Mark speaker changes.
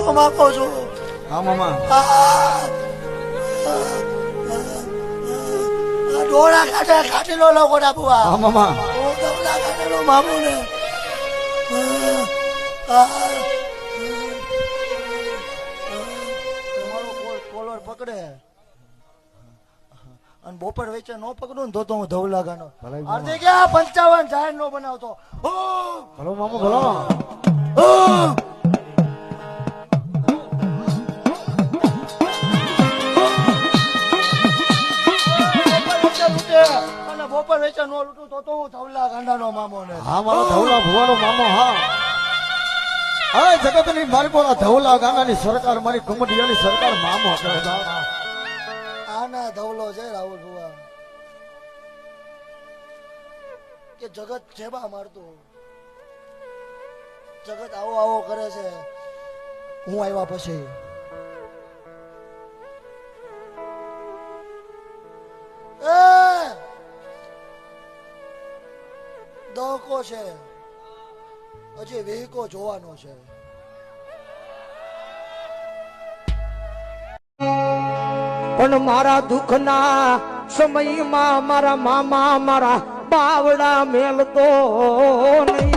Speaker 1: માપો છું.
Speaker 2: હા મામા
Speaker 1: ડોળા કાઢે કાઢીનો લોકો ના બુઆ.
Speaker 2: હા મામા
Speaker 1: હું ડોળા કાઢેલો મામો ને તમારો કોલર પકડે અને બોપર વેચે નો પકડું ને તો હું ધવલા ગાનો અર્ધે ક્યાં 55 જાહેર નો બનાવતો.
Speaker 2: ભલો મામા ભલો
Speaker 1: અને બોપર વેચે નો લૂટું તો હું ધવલા ગાંડાનો મામો ને.
Speaker 2: હા મારો ધવલા ભુવાનો મામો હા હા જગતની મારી બોલા ધવલા ગાનાની સરકાર મારી કુમડિયાની સરકાર મામો કહે
Speaker 1: આના ધવલો છે રાહુલ ભુવા કે જગત જેબા મારતું જગત આવો આવો કરે છે હું આવ્યા પછી. દહકો છે હજી વેહકો જોવાનો છે.
Speaker 3: પણ મારા દુઃખના સમયમાં મારા મામા મારા બાવડા મેલતો નહીં.